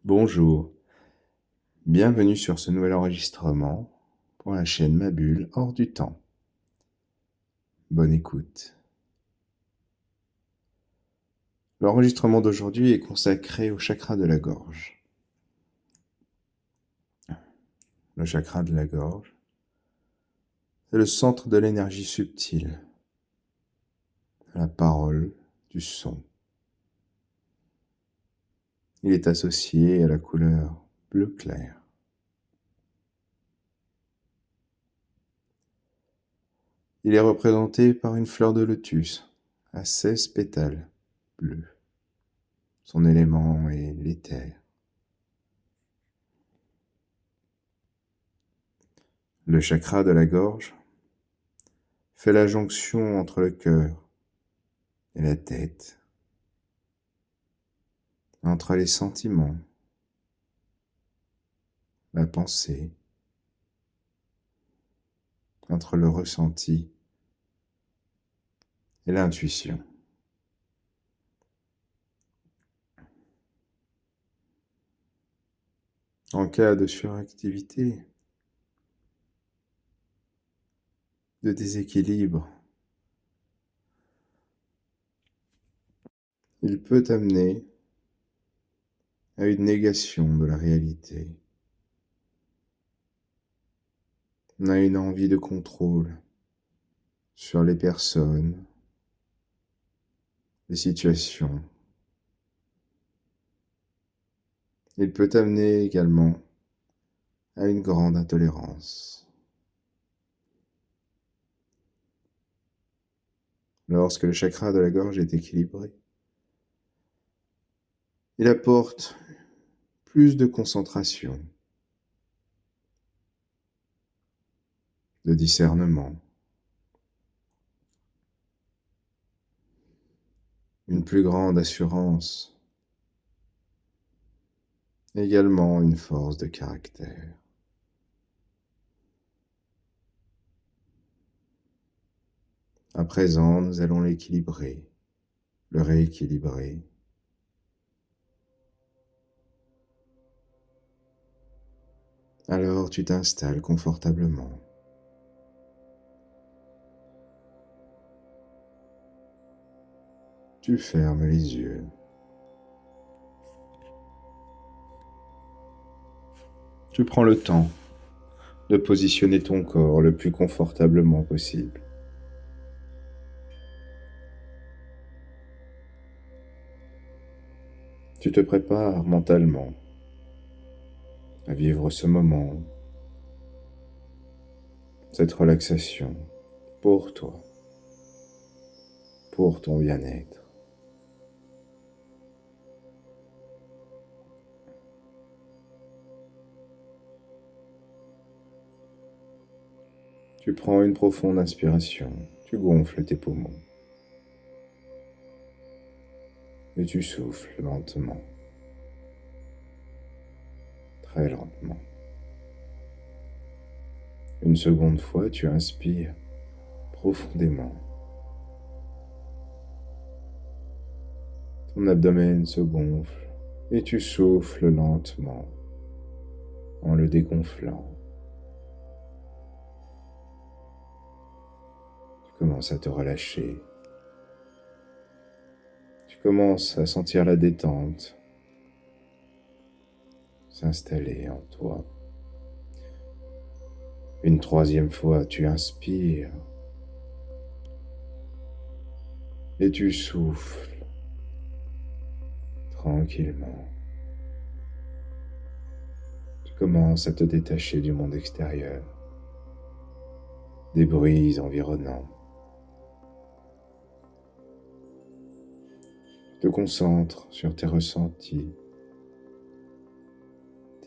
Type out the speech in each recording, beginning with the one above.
Bonjour, bienvenue sur ce nouvel enregistrement pour la chaîne Ma Bulle hors du temps. Bonne écoute. L'enregistrement d'aujourd'hui est consacré au chakra de la gorge. Le chakra de la gorge, c'est le centre de l'énergie subtile, de la parole, du son. Il est associé à la couleur bleu clair. Il est représenté par une fleur de lotus à 16 pétales bleus. Son élément est l'éther. Le chakra de la gorge fait la jonction entre le cœur et la tête, entre les sentiments, la pensée, entre le ressenti et l'intuition. En cas de suractivité, de déséquilibre, il peut amener à une négation de la réalité, à une envie de contrôle sur les personnes, les situations. Il peut amener également à une grande intolérance. Lorsque le chakra de la gorge est équilibré, il apporte plus de concentration, de discernement, une plus grande assurance, également une force de caractère. À présent, nous allons l'équilibrer, le rééquilibrer. Alors tu t'installes confortablement. Tu fermes les yeux. Tu prends le temps de positionner ton corps le plus confortablement possible. Tu te prépares mentalement à vivre ce moment, cette relaxation pour toi, pour ton bien-être. Tu prends une profonde inspiration, tu gonfles tes poumons et tu souffles lentement, très lentement. Une seconde fois, tu inspires profondément. Ton abdomen se gonfle et tu souffles lentement en le dégonflant. Tu commences à te relâcher. Tu commences à sentir la détente s'installer en toi. Une troisième fois, tu inspires et tu souffles tranquillement. Tu commences à te détacher du monde extérieur, des bruits environnants. Tu te concentres sur tes ressentis,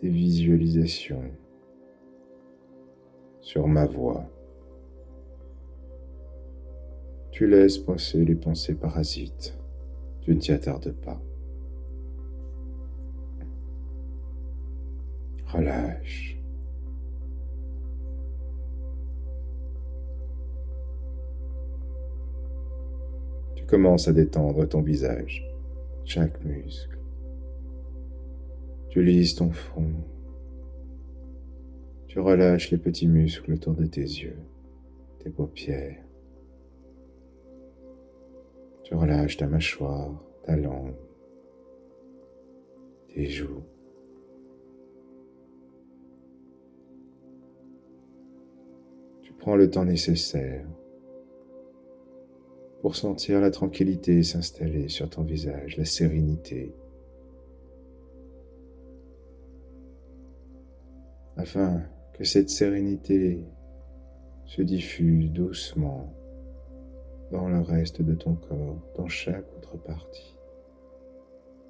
tes visualisations, sur ma voix. Tu laisses passer les pensées parasites. Tu ne t'y attardes pas. Relâche. Tu commences à détendre ton visage, chaque muscle. Tu lises ton front. Tu relâches les petits muscles autour de tes yeux, tes paupières. Tu relâches ta mâchoire, ta langue, tes joues. Tu prends le temps nécessaire pour sentir la tranquillité s'installer sur ton visage, la sérénité, afin que cette sérénité se diffuse doucement dans le reste de ton corps, dans chaque autre partie,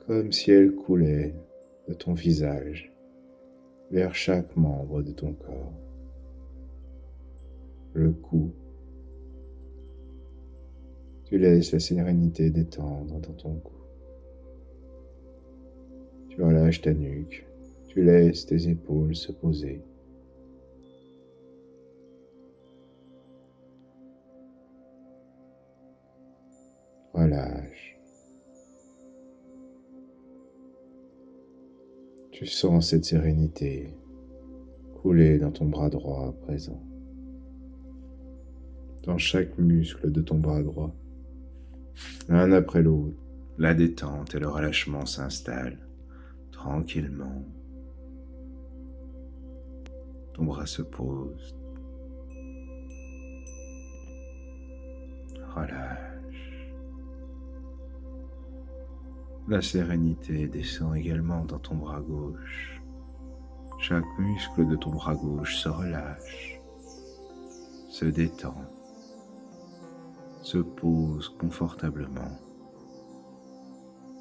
comme si elle coulait de ton visage vers chaque membre de ton corps. Le cou, tu laisses la sérénité détendre dans ton cou. Tu relâches ta nuque, tu laisses tes épaules se poser. Relâche. Tu sens cette sérénité couler dans ton bras droit à présent, dans chaque muscle de ton bras droit. Un après l'autre, la détente et le relâchement s'installent tranquillement. Ton bras se pose. Relâche. La sérénité descend également dans ton bras gauche. Chaque muscle de ton bras gauche se relâche, se détend, se pose confortablement.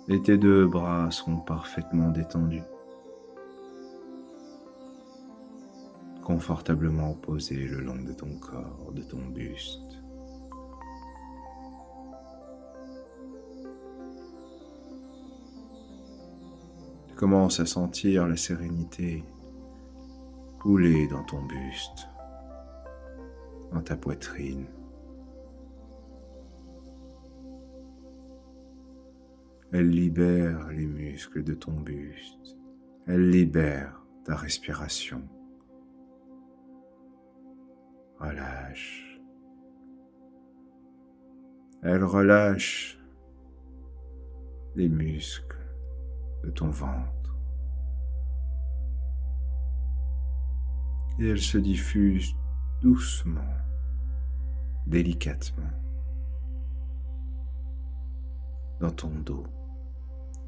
Et tes deux bras sont parfaitement détendus, confortablement posés le long de ton corps, de ton buste. Tu commences à sentir la sérénité couler dans ton buste, dans ta poitrine. Elle libère les muscles de ton buste. Elle libère ta respiration. Relâche. Elle relâche les muscles de ton ventre. Et elle se diffuse doucement, délicatement, dans ton dos,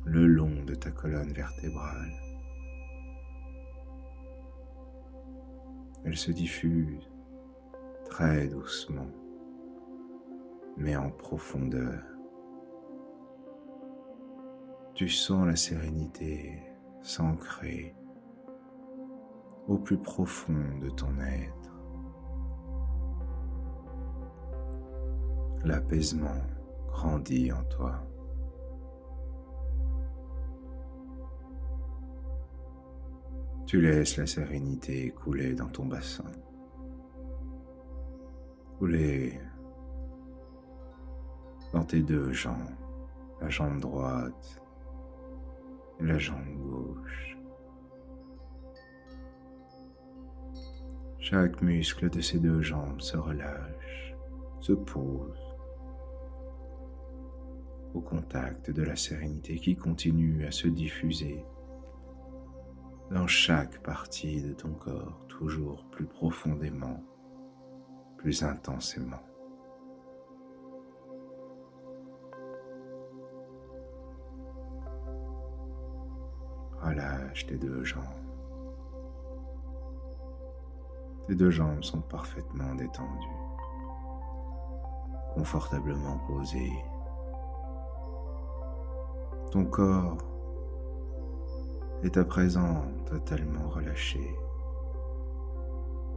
le long de ta colonne vertébrale. Elle se diffuse très doucement, mais en profondeur. Tu sens la sérénité s'ancrer au plus profond de ton être. L'apaisement grandit en toi. Tu laisses la sérénité couler dans ton bassin, couler dans tes deux jambes, la jambe droite et la jambe gauche. Chaque muscle de ces deux jambes se relâche, se pose au contact de la sérénité qui continue à se diffuser dans chaque partie de ton corps, toujours plus profondément, plus intensément. Relâche tes deux jambes. Tes deux jambes sont parfaitement détendues, confortablement posées. Ton corps est à présent totalement relâché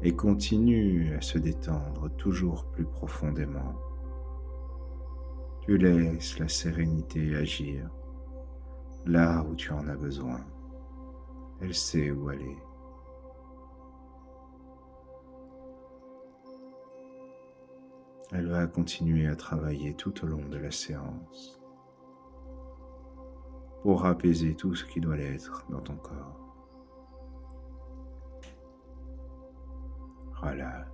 et continue à se détendre toujours plus profondément. Tu laisses la sérénité agir là où tu en as besoin. Elle sait où aller. Elle va continuer à travailler tout au long de la séance pour apaiser tout ce qui doit l'être dans ton corps. Relâche.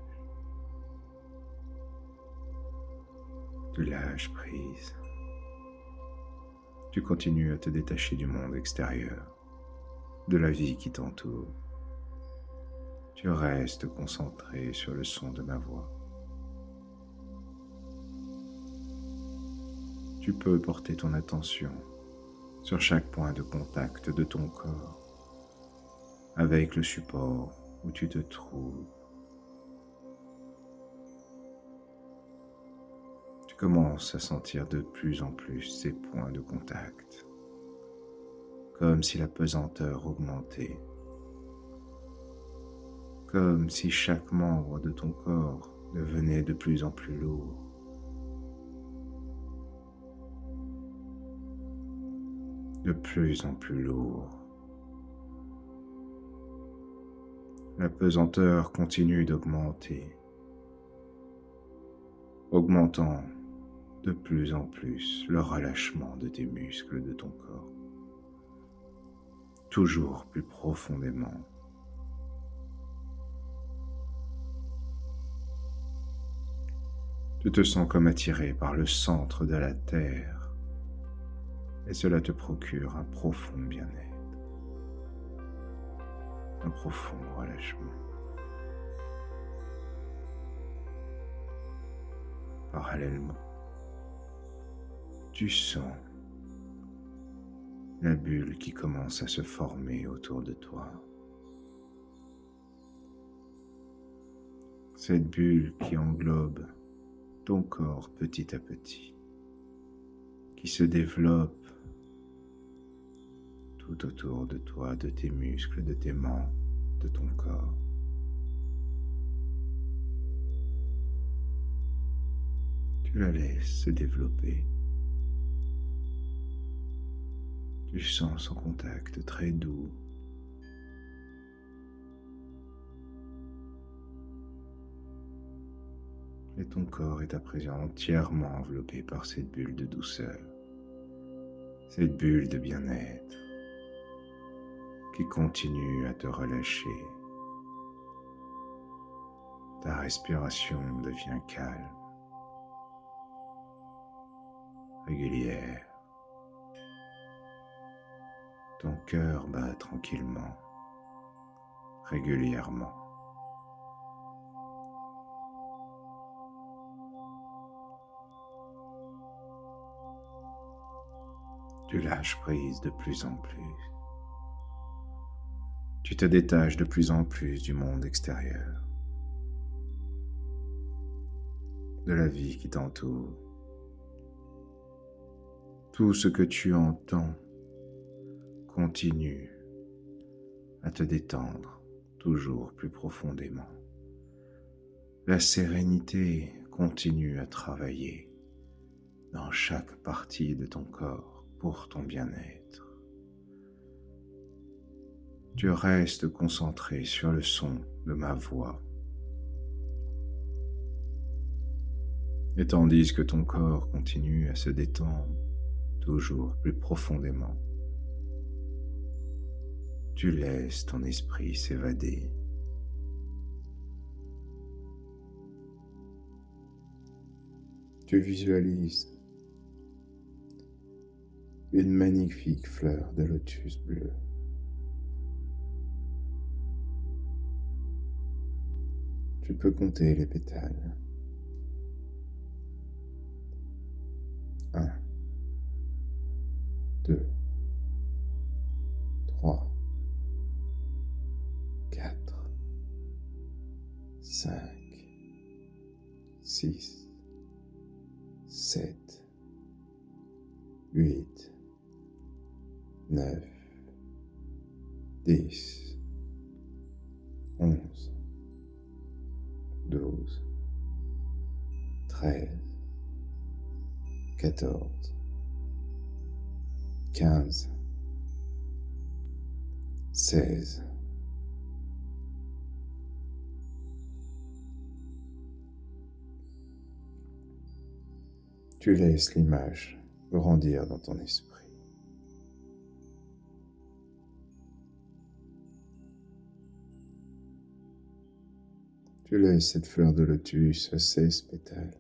Tu lâches prise. Tu continues à te détacher du monde extérieur, de la vie qui t'entoure. Tu restes concentré sur le son de ma voix. Tu peux porter ton attention sur chaque point de contact de ton corps avec le support où tu te trouves. Tu commences à sentir de plus en plus ces points de contact, comme si la pesanteur augmentait, comme si chaque membre de ton corps devenait de plus en plus lourd. De plus en plus lourd. La pesanteur continue d'augmenter, augmentant de plus en plus le relâchement de tes muscles de ton corps, toujours plus profondément. Tu te sens comme attiré par le centre de la Terre et cela te procure un profond bien-être, un profond relâchement. Parallèlement, tu sens la bulle qui commence à se former autour de toi. Cette bulle qui englobe ton corps petit à petit, qui se développe tout autour de toi, de tes muscles, de tes membres, de ton corps. Tu la laisses se développer. Tu sens son contact très doux. Et ton corps est à présent entièrement enveloppé par cette bulle de douceur, cette bulle de bien-être qui continue à te relâcher. Ta respiration devient calme, régulière. Ton cœur bat tranquillement, régulièrement. Tu lâches prise de plus en plus. Tu te détaches de plus en plus du monde extérieur, de la vie qui t'entoure. Tout ce que tu entends continue à te détendre toujours plus profondément. La sérénité continue à travailler dans chaque partie de ton corps pour ton bien-être. Tu restes concentré sur le son de ma voix. Et tandis que ton corps continue à se détendre toujours plus profondément, tu laisses ton esprit s'évader. Tu visualises une magnifique fleur de lotus bleu. Tu peux compter les pétales. 1, 2, 3, 4, 5, 6, 7, 8, 9, 10, 11, 12, 13, 14, 15, 16, tu laisses l'image grandir dans ton esprit. Tu laisses cette fleur de lotus à 16 pétales,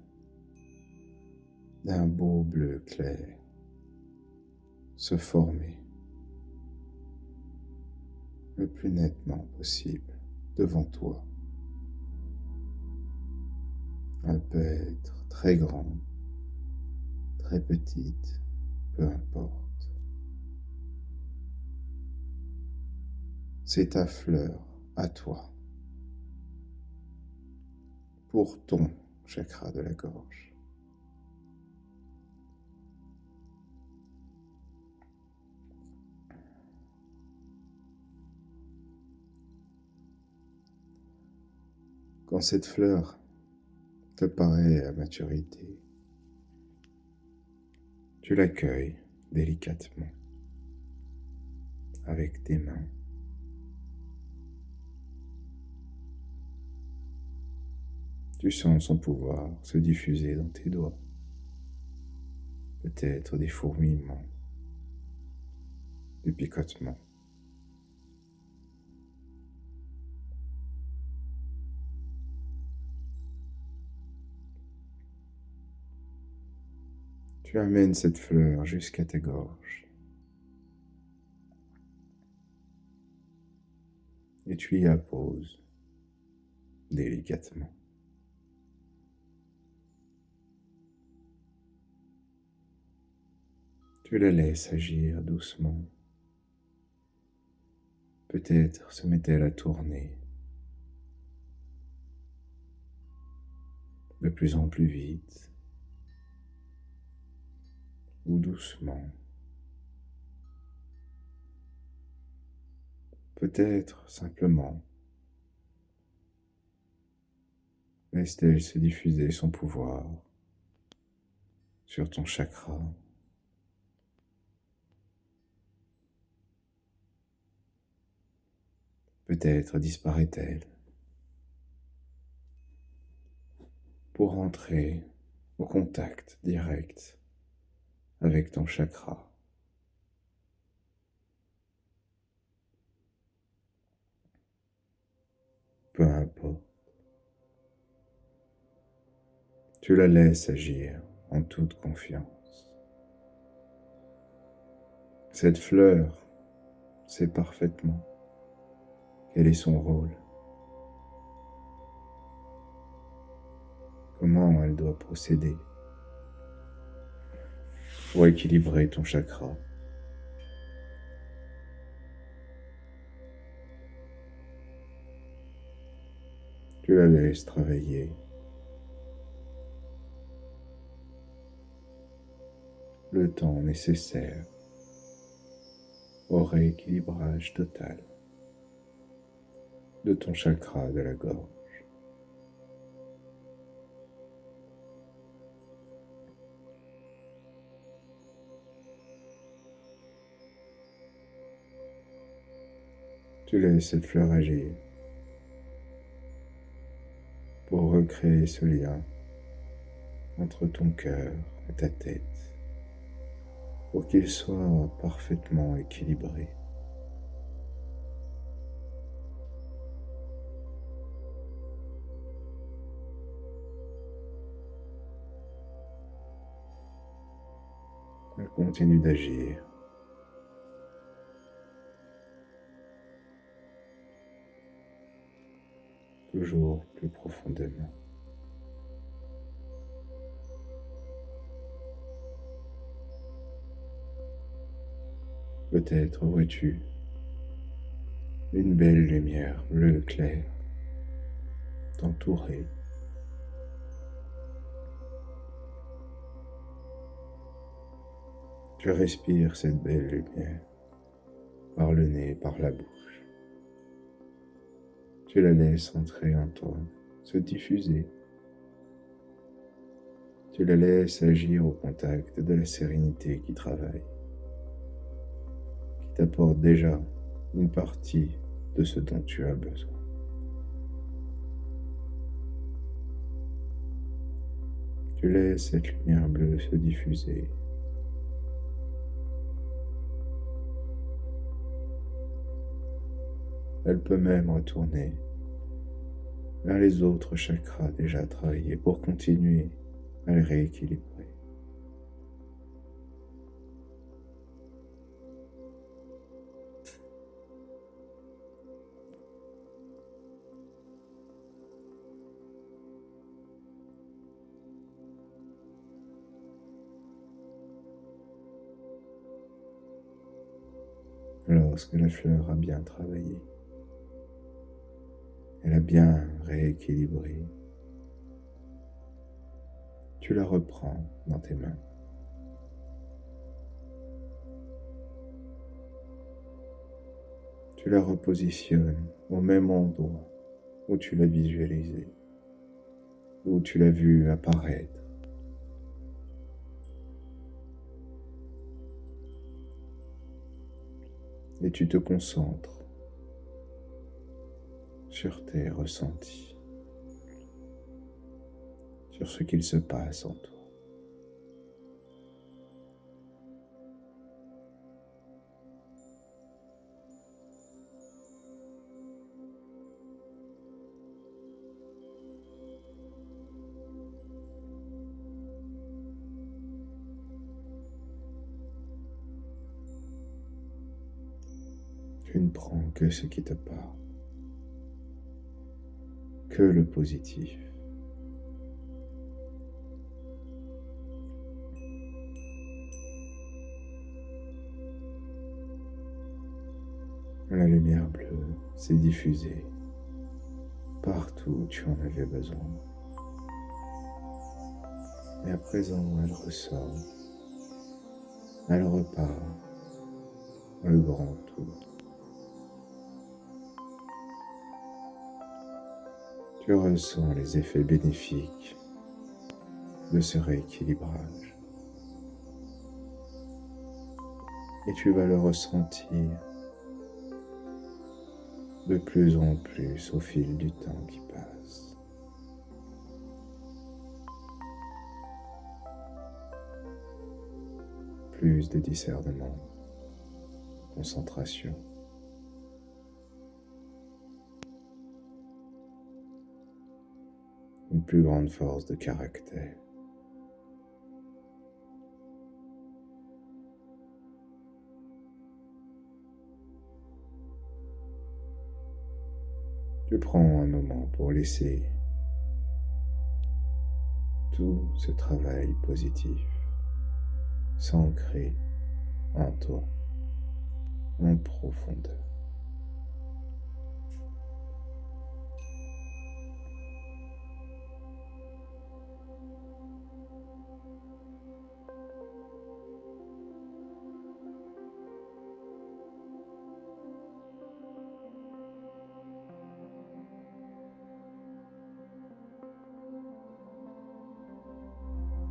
d'un beau bleu clair, se former le plus nettement possible devant toi. Elle peut être très grande, très petite, peu importe. C'est ta fleur à toi, pour ton chakra de la gorge. Quand cette fleur te paraît à maturité, tu l'accueilles délicatement avec tes mains. Tu sens son pouvoir se diffuser dans tes doigts, peut-être des fourmillements, des picotements. Tu amènes cette fleur jusqu'à ta gorge et tu y apposes délicatement. Tu la laisses agir doucement. Peut-être se met-elle à tourner de plus en plus vite ou doucement. Peut-être simplement laisse-t-elle se diffuser son pouvoir sur ton chakra. Peut-être disparaît-elle pour entrer au contact direct avec ton chakra. Peu importe, tu la laisses agir en toute confiance. Cette fleur sait parfaitement quel est son rôle, comment elle doit procéder pour équilibrer ton chakra. Tu la laisses travailler le temps nécessaire au rééquilibrage total de ton chakra de la gorge. Tu laisses cette fleur agir pour recréer ce lien entre ton cœur et ta tête, pour qu'il soit parfaitement équilibré. Elle continue d'agir. Toujours plus profondément. Peut-être vois-tu une belle lumière bleue claire t'entourer. Tu respires cette belle lumière par le nez et par la bouche. Tu la laisses entrer en toi, se diffuser. Tu la laisses agir au contact de la sérénité qui travaille, qui t'apporte déjà une partie de ce dont tu as besoin. Tu laisses cette lumière bleue se diffuser. Elle peut même retourner vers les autres chakras déjà travaillés pour continuer à les rééquilibrer. Lorsque la fleur a bien travaillé, elle a bien rééquilibré, tu la reprends dans tes mains. Tu la repositionnes au même endroit où tu l'as visualisée, où tu l'as vue apparaître. Et tu te concentres sur tes ressentis, sur ce qu'il se passe en toi. Tu ne prends que ce qui te parle, que le positif. La lumière bleue s'est diffusée partout où tu en avais besoin. Et à présent, elle ressort, elle repart dans le grand tour. Tu ressens les effets bénéfiques de ce rééquilibrage. Et tu vas le ressentir de plus en plus au fil du temps qui passe. Plus de discernement, concentration. Une plus grande force de caractère. Tu prends un moment pour laisser tout ce travail positif s'ancrer en toi, en profondeur.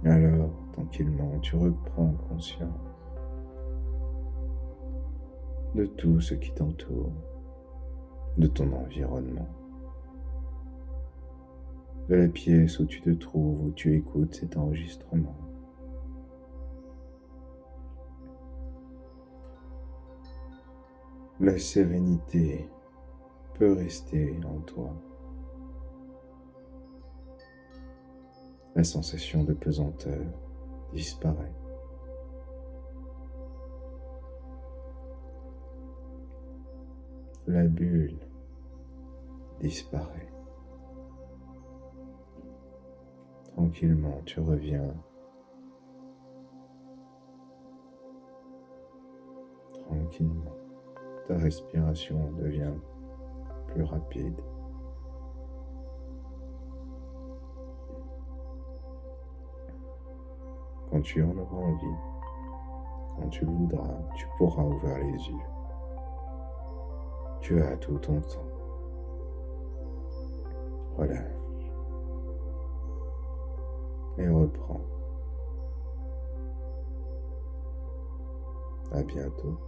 Alors, tranquillement, tu reprends conscience de tout ce qui t'entoure, de ton environnement, de la pièce où tu te trouves, où tu écoutes cet enregistrement. La sérénité peut rester en toi. La sensation de pesanteur disparaît. La bulle disparaît. Tranquillement, tu reviens. Tranquillement, ta respiration devient plus rapide. Quand tu en auras envie, quand tu le voudras, tu pourras ouvrir les yeux. Tu as tout ton temps. Relâche. Et reprends. À bientôt.